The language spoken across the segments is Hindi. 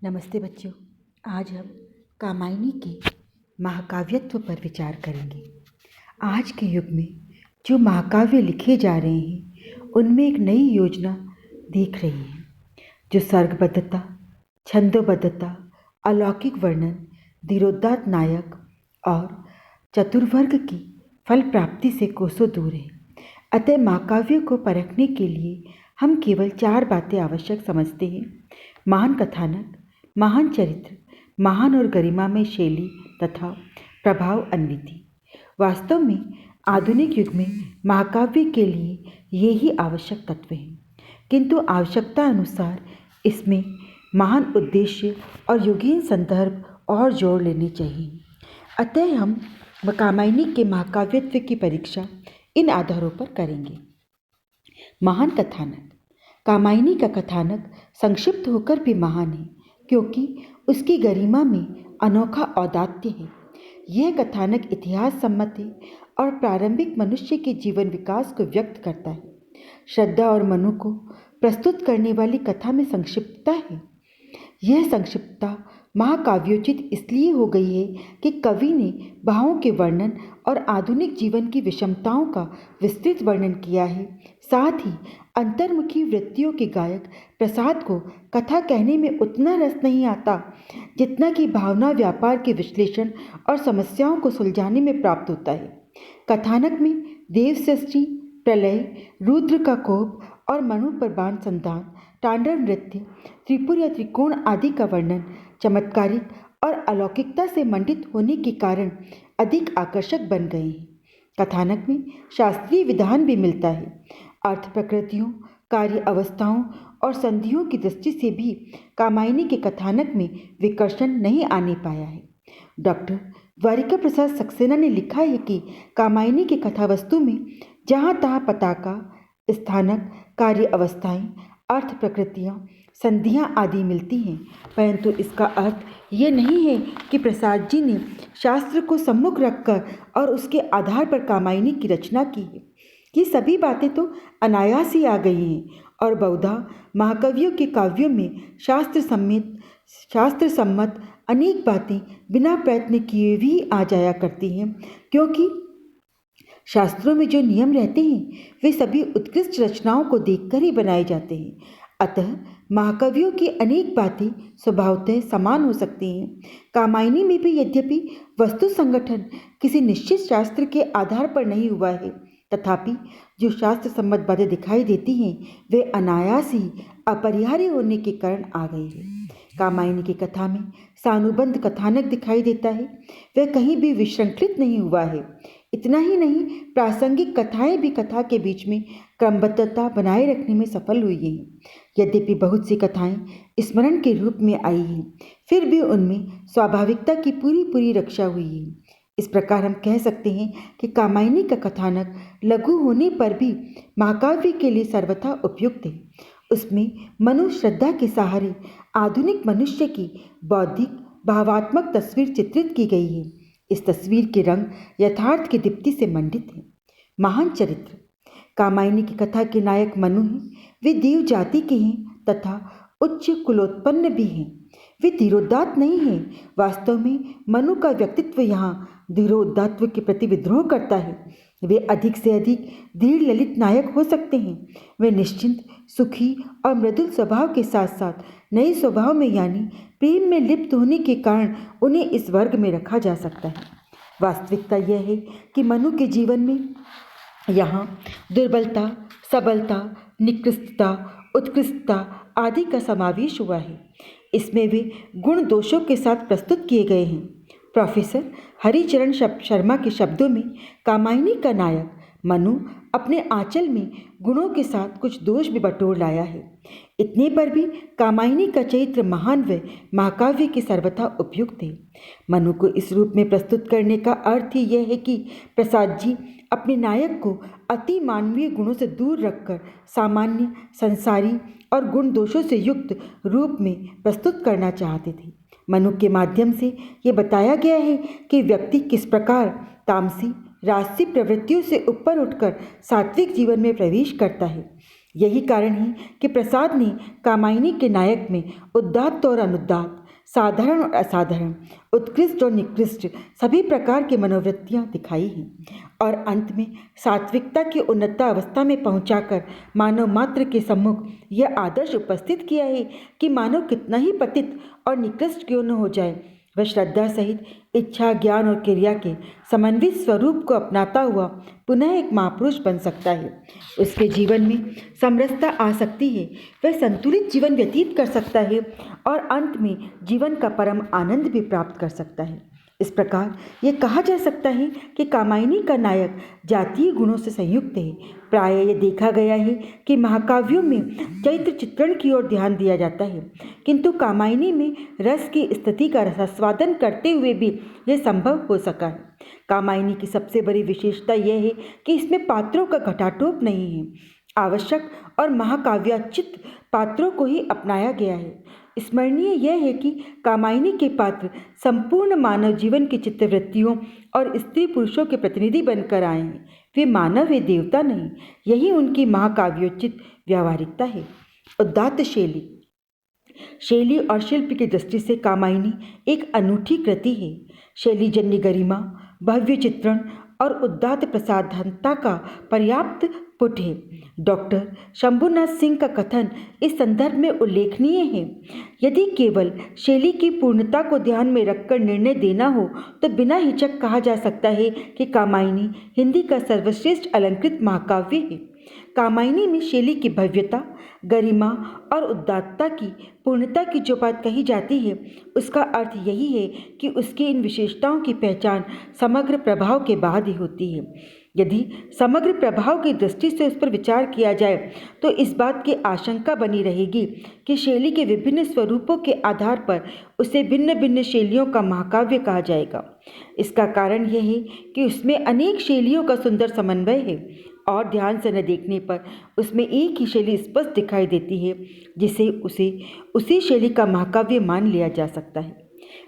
नमस्ते बच्चों। आज हम कामायनी के महाकाव्यत्व पर विचार करेंगे। आज के युग में जो महाकाव्य लिखे जा रहे हैं उनमें एक नई योजना दिख रही है जो सर्गबद्धता, छंदोबद्धता, अलौकिक वर्णन, धीरोदात्त नायक और चतुर्वर्ग की फल प्राप्ति से कोसों दूर है। अतः महाकाव्य को परखने के लिए हम केवल 4 बातें आवश्यक समझते हैं: महान कथानक, महान चरित्र, महान और गरिमामय शैली तथा प्रभाव अन्विति। वास्तव में आधुनिक युग में महाकाव्य के लिए ये ही आवश्यक तत्व हैं, किंतु आवश्यकता अनुसार इसमें महान उद्देश्य और युगीन संदर्भ और जोड़ लेने चाहिए। अतः हम कामायनी के महाकाव्यत्व की परीक्षा इन आधारों पर करेंगे। महान कथानक। कामायनी का कथानक संक्षिप्त होकर भी महान है क्योंकि उसकी गरिमा में अनोखा औदात्य है। यह कथानक इतिहास सम्मत है और प्रारंभिक मनुष्य के जीवन विकास को व्यक्त करता है। श्रद्धा और मनु को प्रस्तुत करने वाली कथा में संक्षिप्तता है। यह संक्षिप्तता महाकाव्योचित इसलिए हो गई है कि कवि ने भावों के वर्णन और आधुनिक जीवन की विषमताओं का विस्तृत वर्णन किया है। साथ ही अंतर्मुखी वृत्तियों के गायक प्रसाद को कथा कहने में उतना रस नहीं आता जितना कि भावना व्यापार के विश्लेषण और समस्याओं को सुलझाने में प्राप्त होता है। कथानक में देव सृष्टि, प्रलय, रुद्र का कोप और मनु पर बाण संधान, तांडव नृत्य, त्रिपुर या त्रिकोण आदि का वर्णन चमत्कारिक और अलौकिकता से मंडित होने के कारण अधिक आकर्षक बन गए हैं। कथानक में शास्त्रीय विधान भी मिलता है। अर्थ प्रकृतियों, कार्य अवस्थाओं और संधियों की दृष्टि से भी कामायनी के कथानक में विकर्षण नहीं आने पाया है। डॉक्टर द्वारिका प्रसाद सक्सेना ने लिखा है कि कामायनी के कथावस्तु में जहाँ तहाँ पताका, स्थानक, कार्य अवस्थाएं, अर्थ प्रकृतियाँ, संधियाँ आदि मिलती हैं, परंतु इसका अर्थ ये नहीं है कि प्रसाद जी ने शास्त्र को सम्मुख रखकर और उसके आधार पर कामायनी की रचना की है। ये सभी बातें तो अनायास ही आ गई हैं और बहुधा महाकवियों के काव्यों में शास्त्र सम्मत अनेक बातें बिना प्रयत्न किए भी आ जाया करती हैं, क्योंकि शास्त्रों में जो नियम रहते हैं वे सभी उत्कृष्ट रचनाओं को देखकर ही बनाए जाते हैं। अतः महाकवियों की अनेक बातें स्वभावतः समान हो सकती हैं। कामायनी में भी यद्यपि वस्तु संगठन किसी निश्चित शास्त्र के आधार पर नहीं हुआ है, तथापि जो शास्त्र सम्मत बातें दिखाई देती हैं वे अनायास ही अपरिहार्य होने के कारण आ गई है। कामायनी की कथा में सानुबंध कथानक दिखाई देता है, वह कहीं भी विशृंखलित नहीं हुआ है। इतना ही नहीं, प्रासंगिक कथाएं भी कथा के बीच में क्रमबद्धता बनाए रखने में सफल हुई हैं। यद्यपि बहुत सी कथाएं स्मरण के रूप में आई हैं, फिर भी उनमें स्वाभाविकता की पूरी रक्षा हुई है। इस प्रकार हम कह सकते हैं कि कामायनी का कथानक लघु होने पर भी महाकाव्य के लिए सर्वथा उपयुक्त है। उसमें मनु श्रद्धा के सहारे आधुनिक मनुष्य की बौद्धिक भावात्मक तस्वीर चित्रित की गई है। इस तस्वीर के रंग यथार्थ की दीप्ति से मंडित है। महान चरित्र। कामायनी की कथा के नायक मनु हैं। वे देव जाति के हैं तथा उच्च कुलोत्पन्न भी हैं। वे धीरोदात्त नहीं हैं। वास्तव में मनु का व्यक्तित्व यहाँ धीरोदात्त के प्रति विद्रोह करता है। वे अधिक से अधिक धीर ललित नायक हो सकते हैं। वे निश्चिंत, सुखी और मृदुल स्वभाव के साथ साथ नए स्वभाव में यानी प्रेम में लिप्त होने के कारण उन्हें इस वर्ग में रखा जा सकता है। वास्तविकता यह है कि मनु के जीवन में यहाँ दुर्बलता, सबलता, निकृष्टता, उत्कृष्टता आदि का समावेश हुआ है। इसमें वे गुण दोषों के साथ प्रस्तुत किए गए हैं। प्रोफेसर हरिचरण शर्मा के शब्दों में कामायनी का नायक मनु अपने आंचल में गुणों के साथ कुछ दोष भी बटोर लाया है। इतने पर भी कामायनी का चरित्र महान व महाकाव्य के सर्वथा उपयुक्त है। मनु को इस रूप में प्रस्तुत करने का अर्थ ही यह है कि प्रसाद जी अपने नायक को अति मानवीय गुणों से दूर रखकर सामान्य, संसारी और गुण दोषों से युक्त रूप में प्रस्तुत करना चाहते थे। मनु के माध्यम से ये बताया गया है कि व्यक्ति किस प्रकार तामसी, राजसी प्रवृत्तियों से ऊपर उठकर सात्विक जीवन में प्रवेश करता है। यही कारण है कि प्रसाद ने कामायनी के नायक में उदात्त और अनुदात्त, साधारण और असाधारण, उत्कृष्ट और निकृष्ट सभी प्रकार की मनोवृत्तियां दिखाई हैं और अंत में सात्विकता की उन्नत अवस्था में पहुंचाकर मानव मात्र के सम्मुख यह आदर्श उपस्थित किया है कि मानव कितना ही पतित और निकृष्ट क्यों न हो जाए, वह श्रद्धा सहित इच्छा, ज्ञान और क्रिया के समन्वित स्वरूप को अपनाता हुआ पुनः एक महापुरुष बन सकता है। उसके जीवन में समरसता आ सकती है, वह संतुलित जीवन व्यतीत कर सकता है और अंत में जीवन का परम आनंद भी प्राप्त कर सकता है। इस प्रकार ये कहा जा सकता है कि कामायनी का नायक जातीय गुणों से संयुक्त है। प्रायः ये देखा गया है कि महाकाव्यों में चरित्र चित्रण की ओर ध्यान दिया जाता है, किंतु कामायनी में रस की स्थिति का रसास्वादन करते हुए भी यह संभव हो सका है। कामायनी की सबसे बड़ी विशेषता यह है कि इसमें पात्रों का घटाटोप नहीं है, आवश्यक और महाकाव्योचित पात्रों को ही अपनाया गया है। स्मरणीय यह है कि कामायनी के पात्र संपूर्ण मानव जीवन की चित्तवृत्तियों और स्त्री पुरुषों के प्रतिनिधि बनकर आए हैं। वे मानव वे देवता नहीं, यही उनकी महाकाव्योचित व्यावहारिकता है। उदात्त शैली और शिल्प की दृष्टि से कामायनी एक अनूठी कृति है। शैलीजन्य गरिमा, भव्य चित्रण और उदात्त प्रसाधनता का पर्याप्त पुट है। डॉक्टर शंभुनाथ सिंह का कथन इस संदर्भ में उल्लेखनीय है। यदि केवल शैली की पूर्णता को ध्यान में रखकर निर्णय देना हो तो बिना हिचक कहा जा सकता है कि कामायनी हिंदी का सर्वश्रेष्ठ अलंकृत महाकाव्य है। कामायनी में शैली की भव्यता, गरिमा और उदात्तता की पूर्णता की जो बात कही जाती है, उसका अर्थ यही है कि उसकी इन विशेषताओं की पहचान समग्र प्रभाव के बाद ही होती है। यदि समग्र प्रभाव की दृष्टि से उस पर विचार किया जाए तो इस बात की आशंका बनी रहेगी कि शैली के विभिन्न स्वरूपों के आधार पर उसे भिन्न भिन्न शैलियों का महाकाव्य कहा जाएगा। इसका कारण यह है कि उसमें अनेक शैलियों का सुंदर समन्वय है और ध्यान से न देखने पर उसमें एक ही शैली स्पष्ट दिखाई देती है, जिसे उसी शैली का महाकाव्य मान लिया जा सकता है।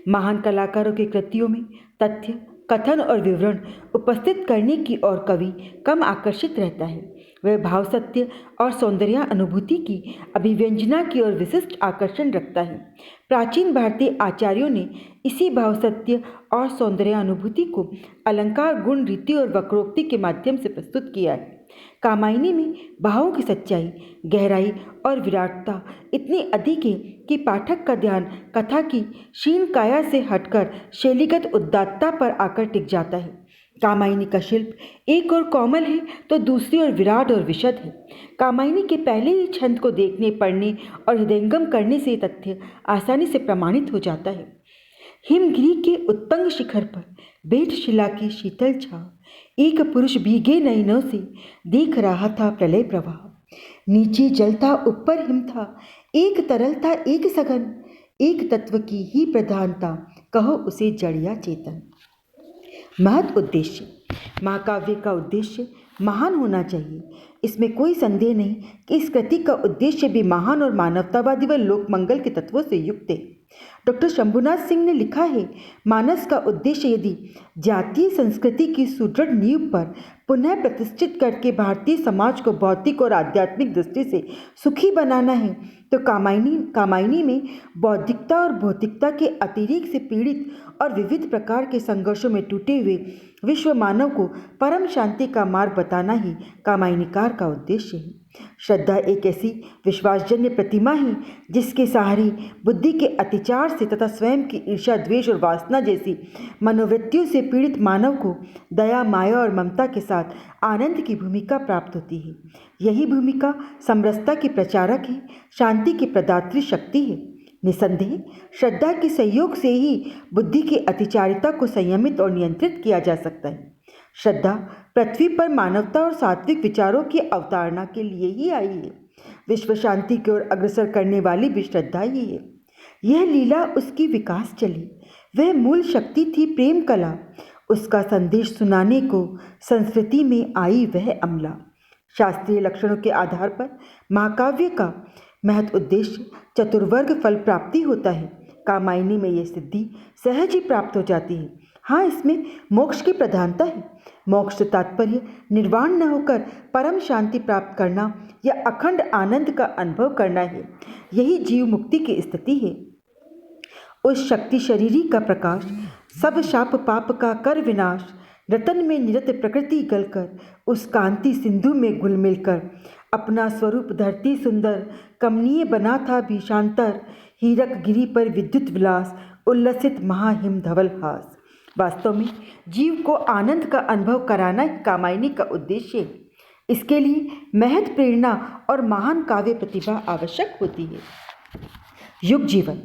महान कलाकारों की कृतियों में तथ्य, कथन और विवरण उपस्थित करने की ओर कवि कम आकर्षित रहता है। वह भाव, सत्य और सौंदर्य अनुभूति की अभिव्यंजना की ओर विशिष्ट आकर्षण रखता है। प्राचीन भारतीय आचार्यों ने इसी भाव, सत्य और सौंदर्य अनुभूति को अलंकार, गुण, रीति और वक्रोक्ति के माध्यम से प्रस्तुत किया है। कामायनी में भावों की सच्चाई, गहराई और विराटता इतनी अधिक है कि पाठक का ध्यान कथा की क्षीण काया से हटकर शैलीगत उदात्तता पर आकर टिक जाता है। कामायनी का शिल्प एक ओर कोमल है तो दूसरी ओर विराट और विशद है। कामायनी के पहले ही छंद को देखने, पढ़ने और हृदयंगम करने से तथ्य आसानी से प्रमाणित हो जाता है। हिमगिरी के उत्तंग शिखर पर बेट शिला की शीतल छाव, एक पुरुष भीगे नयनों से देख रहा था प्रलय प्रवाह। नीचे जल था, ऊपर हिम था, एक तरल था, एक सघन, एक तत्व की ही प्रधानता, कहो उसे जड़ या चेतन। महत् उद्देश्य। महाकाव्य का उद्देश्य महान होना चाहिए, इसमें कोई संदेह नहीं कि इस कृति का उद्देश्य भी महान और मानवतावादी व लोक मंगल के तत्वों से युक्त है। डॉक्टर शंभुनाथ सिंह ने लिखा है, मानस का उद्देश्य यदि जातीय संस्कृति की सुदृढ़ नींव पर पुनः प्रतिष्ठित करके भारतीय समाज को भौतिक और आध्यात्मिक दृष्टि से सुखी बनाना है तो कामायनी में बौद्धिकता और भौतिकता के अतिरेक से पीड़ित और विविध प्रकार के संघर्षों में टूटे हुए विश्व मानव को परम शांति का मार्ग बताना ही कामायनीकार का उद्देश्य है। श्रद्धा एक ऐसी विश्वासजन्य प्रतिमा है जिसके सहारे बुद्धि के अतिचार से तथा स्वयं की ईर्ष्या, द्वेष और वासना जैसी मनोवृत्तियों से पीड़ित मानव को दया, माया और ममता के साथ आनंद की भूमिका प्राप्त होती है। यही भूमिका समरसता की प्रचारक है, शांति की प्रदात्री शक्ति है। निसंदेह श्रद्धा के सहयोग से ही बुद्धि की अतिचारिता को संयमित और नियंत्रित किया जा सकता है। श्रद्धा पृथ्वी पर मानवता और सात्विक विचारों की अवतारणा के लिए ही आई है। विश्व शांति की ओर अग्रसर करने वाली भी श्रद्धा ही है। यह लीला उसकी विकास चली, वह मूल शक्ति थी प्रेम कला, उसका संदेश सुनाने को संस्कृति में आई वह अमला। शास्त्रीय लक्षणों के आधार पर महाकाव्य का महत् उद्देश्य चतुर्वर्ग फल प्राप्ति होता है। कामायनी में यह सिद्धि सहज ही प्राप्त हो जाती है। हाँ, इसमें मोक्ष की प्रधानता है। मोक्ष से तात्पर्य निर्वाण न होकर परम शांति प्राप्त करना या अखंड आनंद का अनुभव करना है। यही जीव मुक्ति की स्थिति है। उस शक्ति शरीरी का प्रकाश, सब शाप पाप का कर विनाश, रतन में निरत प्रकृति गलकर, उस कांति सिंधु में घुल मिलकर, अपना स्वरूप धरती सुंदर, कमनीय बना था भीषांतर, हीरक गिरी पर विद्युत विलास, उल्लसित महाहिम धवल हास। वास्तव में जीव को आनंद का अनुभव कराना ही कामायनी का उद्देश्य है। इसके लिए महत प्रेरणा और महान काव्य प्रतिभा आवश्यक होती है। युग जीवन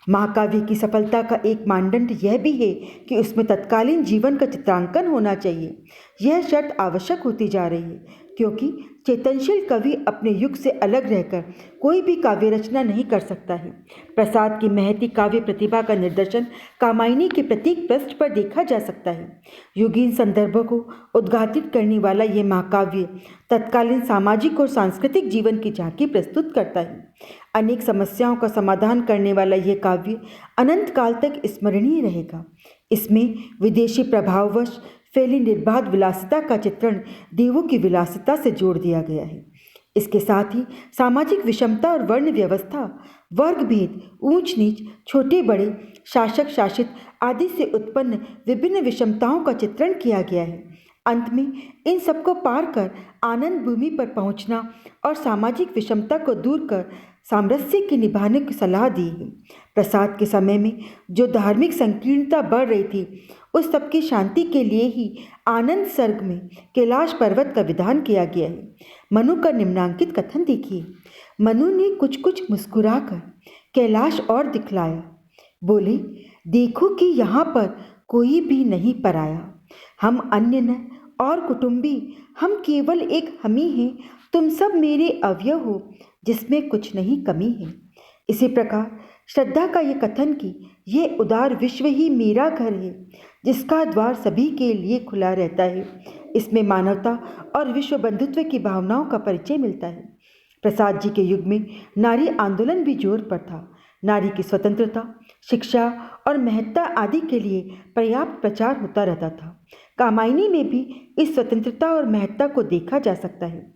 महाकाव्य की सफलता का एक मानदंड यह भी है कि उसमें तत्कालीन जीवन का चित्रांकन होना चाहिए। यह शर्त आवश्यक होती जा रही है क्योंकि चेतनशील कवि अपने युग से अलग रहकर कोई भी काव्य रचना नहीं कर सकता है। प्रसाद की महती काव्य प्रतिभा का निदर्शन कामायनी के प्रतीक पृष्ठ पर देखा जा सकता है। युगीन संदर्भों को उद्घाटित करने वाला यह महाकाव्य तत्कालीन सामाजिक और सांस्कृतिक जीवन की झांकी प्रस्तुत करता है। अनेक समस्याओं का समाधान करने वाला यह काव्य अनंत काल तक स्मरणीय रहेगा। इसमें विदेशी प्रभाववश फैली निर्बाध विलासिता का चित्रण देवों की विलासिता से जोड़ दिया गया है। इसके साथ ही सामाजिक विषमता और वर्ण व्यवस्था, वर्ग भेद, ऊंच नीच, छोटे बड़े, शासक शासित आदि से उत्पन्न विभिन्न विषमताओं का चित्रण किया गया है। अंत में इन सबको पार कर आनंद भूमि पर पहुंचना और सामाजिक विषमता को दूर कर सामरस्य की निभाने की सलाह दी है। प्रसाद के समय में जो धार्मिक संकीर्णता बढ़ रही थी, उस सबकी शांति के लिए ही आनंद सर्ग में कैलाश पर्वत का विधान किया गया है। मनु का निम्नांकित कथन देखिए। मनु ने कुछ कुछ मुस्कुराकर कैलाश और दिखलाया, बोले, देखो कि यहाँ पर कोई भी नहीं पराया। हम अन्य न और कुटुंबी, हम केवल एक हमी हैं। तुम सब मेरे अवयव हो, जिसमें कुछ नहीं कमी है। इसी प्रकार श्रद्धा का ये कथन कि ये उदार विश्व ही मेरा घर है, जिसका द्वार सभी के लिए खुला रहता है। इसमें मानवता और विश्व बंधुत्व की भावनाओं का परिचय मिलता है। प्रसाद जी के युग में नारी आंदोलन भी जोर पर था। नारी की स्वतंत्रता, शिक्षा और महत्ता आदि के लिए पर्याप्त प्रचार होता रहता था। कामायनी में भी इस स्वतंत्रता और महत्ता को देखा जा सकता है।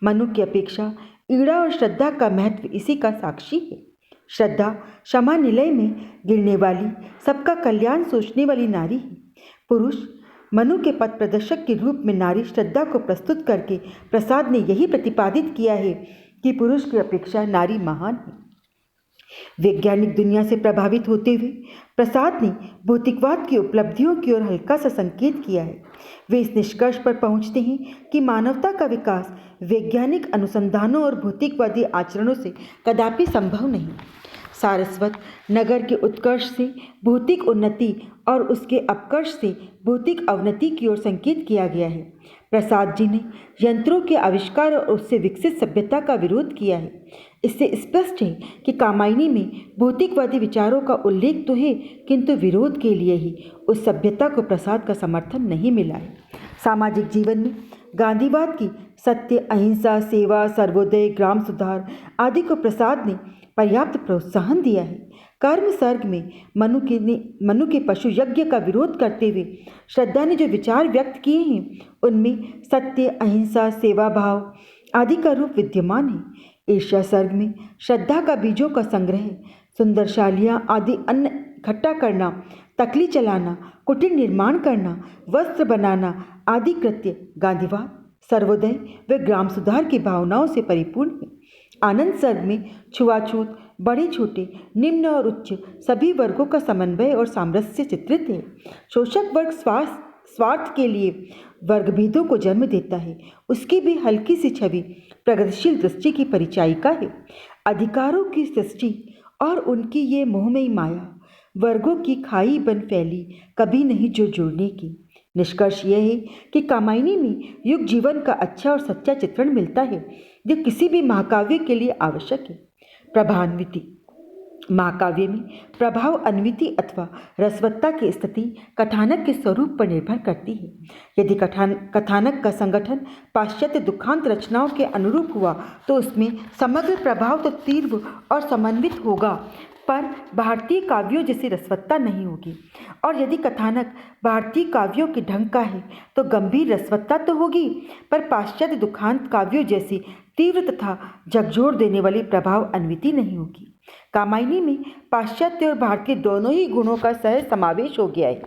मनु की अपेक्षा ईड़ा और श्रद्धा का महत्व इसी का साक्षी है। श्रद्धा क्षमा निलय में गिरने वाली, सबका कल्याण सोचने वाली नारी है। पुरुष मनु के पथ प्रदर्शक के रूप में नारी श्रद्धा को प्रस्तुत करके प्रसाद ने यही प्रतिपादित किया है कि पुरुष की अपेक्षा नारी महान है। वैज्ञानिक दुनिया से प्रभावित होते हुए प्रसाद ने भौतिकवाद की उपलब्धियों की ओर हल्का सा संकेत किया है। वे इस निष्कर्ष पर पहुंचते हैं कि मानवता का विकास वैज्ञानिक अनुसंधानों और भौतिकवादी आचरणों से कदापि संभव नहीं। सारस्वत नगर के उत्कर्ष से भौतिक उन्नति और उसके अपकर्ष से भौतिक अवनति की ओर संकेत किया गया है। प्रसाद जी ने यंत्रों के आविष्कार और उससे विकसित सभ्यता का विरोध किया है। इससे स्पष्ट है कि कामायनी में भौतिकवादी विचारों का उल्लेख तो है, किंतु विरोध के लिए ही उस सभ्यता को प्रसाद का समर्थन नहीं मिला है। सामाजिक जीवन में गांधीवाद की सत्य, अहिंसा, सेवा, सर्वोदय, ग्राम सुधार आदि को प्रसाद ने पर्याप्त प्रोत्साहन दिया है। कर्म सर्ग में मनु के पशु यज्ञ का विरोध करते हुए श्रद्धा ने जो विचार व्यक्त किए हैं, उनमें सत्य, अहिंसा, सेवा भाव आदि का रूप विद्यमान है। ईर्ष्या सर्ग में श्रद्धा का बीजों का संग्रह, सुंदर शालियाँ आदि अन्न इकट्ठा करना, तकली चलाना, कुटीर निर्माण करना, वस्त्र बनाना आदि कृत्य गांधीवाद, सर्वोदय व ग्राम सुधार की भावनाओं से परिपूर्ण है। आनंद सर्ग में छुआछूत, बड़े छोटे, निम्न और उच्च सभी वर्गों का समन्वय और सामरस्य चित्रित है। शोषक वर्ग स्वार्थ के लिए वर्गभेदों को जन्म देता है। उसकी भी हल्की सी छवि प्रगतिशील दृष्टि की परिचायिका है। अधिकारों की सृष्टि और उनकी ये मोहमयी माया वर्गों की खाई बन फैली, कभी नहीं जो जुड़ने की। निष्कर्ष यह है कि कामायनी में युग जीवन का अच्छा और सच्चा चित्रण मिलता है, जो किसी भी महाकाव्य के लिए आवश्यक है। प्रभान्विति महाकाव्य में प्रभाव अन्विति अथवा रसवत्ता की स्थिति कथानक के स्वरूप पर निर्भर करती है। यदि कथानक का संगठन पाश्चात्य दुखांत रचनाओं के अनुरूप हुआ तो उसमें समग्र प्रभाव तो तीव्र और समन्वित होगा, पर भारतीय काव्यों जैसी रसवत्ता नहीं होगी, और यदि कथानक भारतीय काव्यों के ढंग का है तो गंभीर रसवत्ता तो होगी, पर पाश्चात्य दुखांत काव्यों जैसी तीव्र तथा झकझोर देने वाली प्रभाव अन्विति नहीं होगी। कामायनी में पाश्चात्य और भारतीय दोनों ही गुणों का सहज समावेश हो गया है।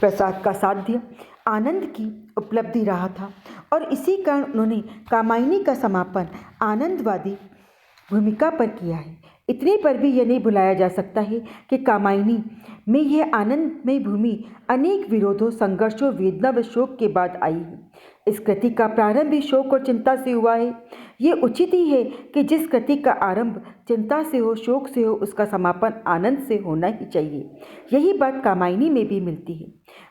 प्रसाद का साध्य आनंद की उपलब्धि रहा था, और इसी कारण उन्होंने कामायनी का समापन आनंदवादी भूमिका पर किया है। इतने पर भी यह नहीं भुलाया जा सकता है कि कामायनी में यह आनंदमय भूमि अनेक विरोधों, संघर्षों, वेदना व शोक के बाद आई है। इस कृति का प्रारंभ भी शोक और चिंता से हुआ है। ये उचित ही है कि जिस कृति का आरंभ चिंता से हो, शोक से हो, उसका समापन आनंद से होना ही चाहिए। यही बात कामायनी में भी मिलती है।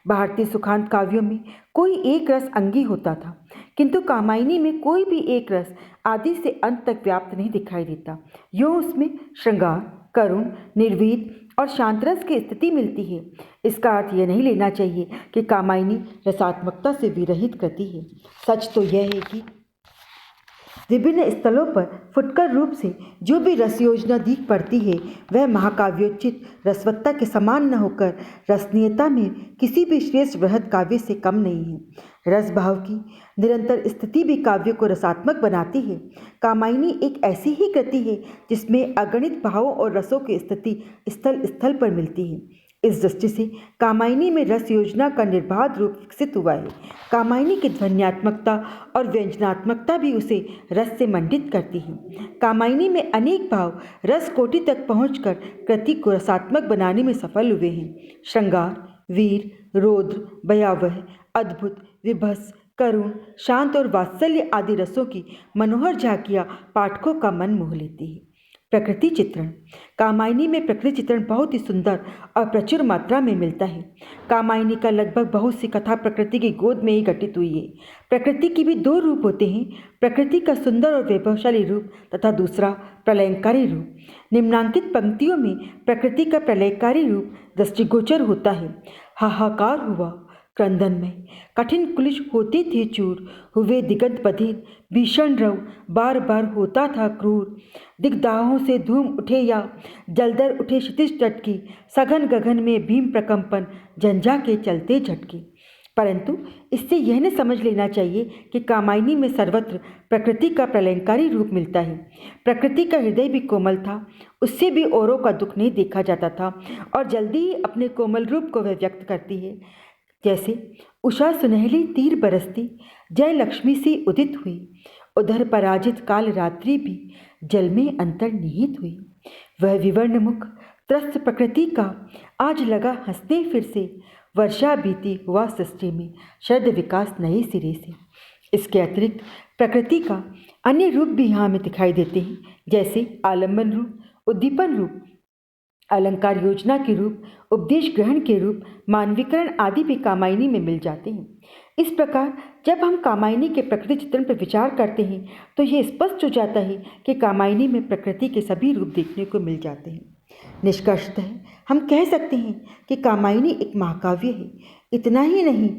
भारतीय सुखांत काव्यों में कोई एक रस अंगी होता था, किंतु कामायनी में कोई भी एक रस आदि से अंत तक व्याप्त नहीं दिखाई देता। यूँ उसमें श्रृंगार, करुण, निर्वेद और शांत रस की स्थिति मिलती है। इसका अर्थ यह नहीं लेना चाहिए कि कामायनी रसात्मकता से विरहित कृति है। सच तो यह है कि विभिन्न स्थलों पर फुटकर रूप से जो भी रस योजना दीख पड़ती है वह महाकाव्योचित रसवत्ता के समान न होकर रसनीयता में किसी भी श्रेष्ठ बृहद काव्य से कम नहीं है। रस भाव की निरंतर स्थिति भी काव्य को रसात्मक बनाती है। कामायनी एक ऐसी ही कृति है जिसमें अगणित भावों और रसों की स्थिति स्थल स्थल पर मिलती है। इस दृष्टि से कामायनी में रस योजना का निर्बाध रूप विकसित हुआ है। कामायनी की ध्वन्यात्मकता और व्यंजनात्मकता भी उसे रस से मंडित करती है। कामायनी में अनेक भाव रस कोटि तक पहुंचकर कृति को रसात्मक बनाने में सफल हुए हैं। श्रृंगार, वीर, रौद्र, भयावह, अद्भुत, विभत्स, करुण, शांत और वात्सल्य आदि रसों की मनोहर झांकियाँ पाठकों का मन मोह लेती है। प्रकृति चित्रण। कामायनी में प्रकृति चित्रण बहुत ही सुंदर और प्रचुर मात्रा में मिलता है। कामायनी का लगभग बहुत सी कथा प्रकृति की गोद में ही घटित हुई है। प्रकृति के भी दो रूप होते हैं, प्रकृति का सुंदर और वैभवशाली रूप तथा दूसरा प्रलयंकारी रूप। निम्नांकित पंक्तियों में प्रकृति का प्रलयकारी रूप दृष्टिगोचर होता है। हाहाकार हुआ क्रंदन में, कठिन क्लिश होते थे चूर, हुए दिगंत बधिर, भीषण रव बार बार होता था क्रूर। दिग्दाहों से धूम उठे या जलदर उठे क्षितिज तट की, सघन गगन में भीम प्रकंपन, झंझा के चलते झटके। परंतु इससे यह न समझ लेना चाहिए कि कामायनी में सर्वत्र प्रकृति का प्रलयंकारी रूप मिलता है। प्रकृति का हृदय भी कोमल था, उससे भी औरों का दुख नहीं देखा जाता था, और जल्दी ही अपने कोमल रूप को वह व्यक्त करती है। जैसे उषा सुनहली तीर बरसती, जय लक्ष्मी सी उदित हुई, उधर पराजित काल रात्रि भी जल में अंतर्निहित हुई। वह विवर्ण मुख त्रस्त प्रकृति का आज लगा हंसने फिर से, वर्षा बीती हुआ सृष्टि में शरद विकास नए सिरे से। इसके अतिरिक्त प्रकृति का अन्य रूप भी यहाँ में दिखाई देते हैं, जैसे आलम्बन रूप, उद्दीपन रूप, अलंकार योजना के रूप, उपदेश ग्रहण के रूप, मानवीकरण आदि भी कामायनी में मिल जाते हैं। इस प्रकार जब हम कामायनी के प्रकृति चित्रण पर विचार करते हैं तो ये स्पष्ट हो जाता है कि कामायनी में प्रकृति के सभी रूप देखने को मिल जाते हैं। निष्कर्षतः हम कह सकते हैं कि कामायनी एक महाकाव्य है। इतना ही नहीं,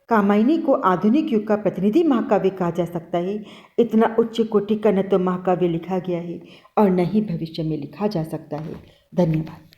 कामायनी को आधुनिक युग का प्रतिनिधि महाकाव्य कहा जा सकता है। इतना उच्च कोटि का न तो महाकाव्य लिखा गया है और न ही भविष्य में लिखा जा सकता है। धन्यवाद।